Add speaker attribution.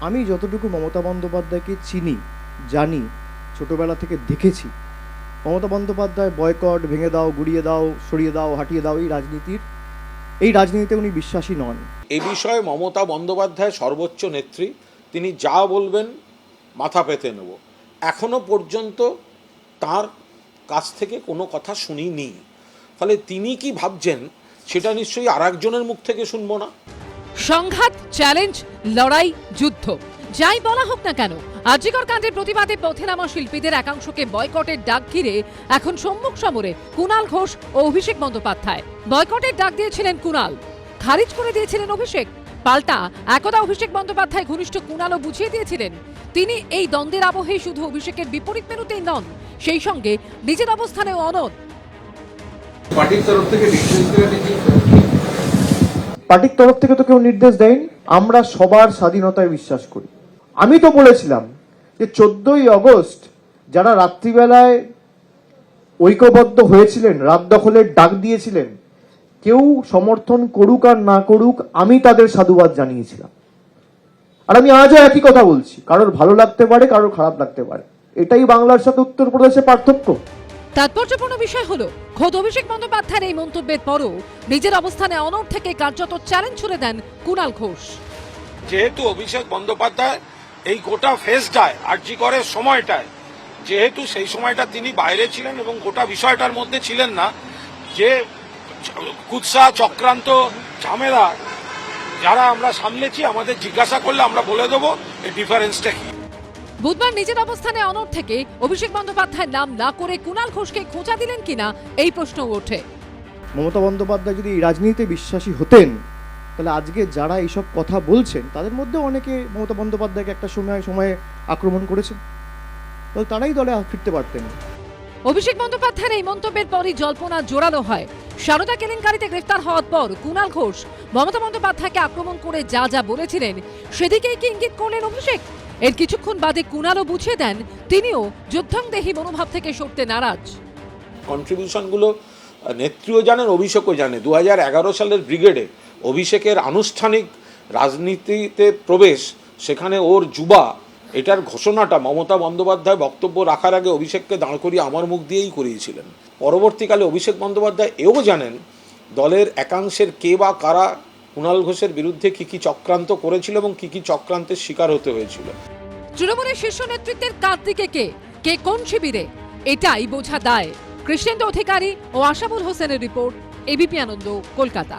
Speaker 1: আমি যতটুকু মমতা বন্দ্যোপাধ্যায়কে চিনি, জানি, ছোটবেলা থেকে দেখেছি, মমতা বন্দ্যোপাধ্যায় বয়কট, ভেঙে দাও, গুড়িয়ে দাও, সরিয়ে দাও, হাঁটিয়ে দাও, এই রাজনীতিতে উনি বিশ্বাসী নন।
Speaker 2: এই বিষয়ে মমতা বন্দ্যোপাধ্যায় সর্বোচ্চ নেত্রী, তিনি যা বলবেন মাথা পেতে নেব। এখনো পর্যন্ত তার কাছ থেকে কোনো কথা শুনিনি, ফলে তিনি কি ভাবছেন সেটা নিশ্চয়ই আর একজনের মুখ থেকে শুনবো না।
Speaker 3: সংঘাত, চ্যালেঞ্জ, লড়াই, যুদ্ধ, যাই বলা হোক না কেন, আরজিকর কাণ্ডের প্রতিবাদে পথে নামা শিল্পীদের একাংশকে বয়কটের ডাক ঘিরে এখন সম্মুখ সমরে কুণাল ঘোষ ও অভিষেক বন্দ্যোপাধ্যায়। বয়কটের ডাক দিয়েছিলেন কুণাল, খারিজ করে দিয়েছিলেন অভিষেক। পাল্টা একদা অভিষেক বন্দ্যোপাধ্যায় ঘনিষ্ঠ কুণালও বুঝিয়ে দিয়েছিলেন তিনি এই দ্বন্দ্বের আবহে শুধু অভিষেকের বিপরীত মেরুতেই নন, সেই সঙ্গে নিজের অবস্থানেও অনড়।
Speaker 2: পার্টির তরফ থেকে
Speaker 1: পার্টির তরফ থেকে তো কেউ নির্দেশ দেয়নি। আমরা সবার স্বাধীনতায় বিশ্বাস করি। আমি তো বলেছিলাম যে 14ই আগস্ট যারা রাত্রিবেলায় ঐক্যবদ্ধ হয়েছিলেন, রাত দখলের ডাক দিয়েছিলেন, কেউ সমর্থন করুক আর না করুক, আমি তাদের সাধুবাদ জানিয়েছিলাম। আর আমি আজও একই কথা বলছি, কারোর ভালো লাগতে পারে, কারোর খারাপ লাগতে পারে, এটাই বাংলার সাথে উত্তরপ্রদেশের পার্থক্য।
Speaker 3: তাৎপর্যপূর্ণ বিষয় হলো, খোদ অভিষেক বন্দ্যোপাধ্যায়ের এই মন্তব্যের পরও নিজের অবস্থানে অনড় থেকে কার্যত চ্যালেঞ্জ ছুড়ে দেন কুণাল ঘোষ।
Speaker 2: যেহেতু অভিষেক বন্দ্যোপাধ্যায় এই গোটা ফেজটায়, আরজিকরের সময়টায়, যেহেতু সেই সময়টা তিনি বাইরে ছিলেন এবং গোটা বিষয়টার মধ্যে ছিলেন না, যে কুৎসা, চক্রান্ত, ঝামেলা যারা আমরা সামলেছি, আমাদের জিজ্ঞাসা করলে আমরা বলে দেবো এই ডিফারেন্সটা কি।
Speaker 3: বুধবার নিজের অবস্থানে অনড় থেকে অভিষেক বন্দ্যোপাধ্যায়ের নাম না করে কুণাল ঘোষকে খোঁচা দিলেন কিনা এই প্রশ্ন ওঠে।
Speaker 1: মমতা বন্দ্যোপাধ্যায় যদি এই রাজনীতিতে বিশ্বাসী হতেন, তাহলে আজকে যারা এইসব কথা বলছেন তাদের মধ্যে অনেকে মমতা বন্দ্যোপাধ্যায়কে একটা সময়ে আক্রমণ করেছেন, তাহলে তারাই দলে ফিরতে পারতেন।
Speaker 3: অভিষেক বন্দ্যোপাধ্যায়ের এই মন্তব্যের পরই জল্পনা জোরালো হয়। সারদা কেলেঙ্কারিতে গ্রেফতার হওয়ার পর কুণাল ঘোষ মমতা বন্দ্যোপাধ্যায়কে আক্রমণ করে যা যা বলেছিলেন সেদিকেই কি ইঙ্গিত করলেন অভিষেক? এর কিছুক্ষণ বাদে কুণালও বুঝিয়ে দেন তিনিও যুদ্ধাংদেহী মনোভাব থেকে সরতে নারাজ।
Speaker 2: কন্ট্রিবিউশনগুলো নেত্রীও জানেন, অভিষেকও জানে। 2011 সালের ব্রিগেডে অভিষেকের আনুষ্ঠানিক রাজনীতিতে প্রবেশ, সেখানে ওর যুবা, এটার ঘোষণাটা মমতা বন্দ্যোপাধ্যায় বক্তব্য রাখার আগে অভিষেককে দাঁড় করিয়ে আমার মুখ দিয়েই করিয়েছিলেন। পরবর্তীকালে অভিষেক বন্দ্যোপাধ্যায় এও জানেন দলের একাংশের কে বা কারা কুণাল ঘোষের বিরুদ্ধে কি কি চক্রান্ত করেছিল এবং কি কি চক্রান্তের শিকার হতে হয়েছিল।
Speaker 3: তৃণমূলের শীর্ষ নেতৃত্বের কার দিকে কে কোন শিবিরে, এটাই বোঝা দায়। কৃষ্ণেন্দু অধিকারী ও আশাবুল হোসেনের রিপোর্ট, এবিপি আনন্দ, কলকাতা।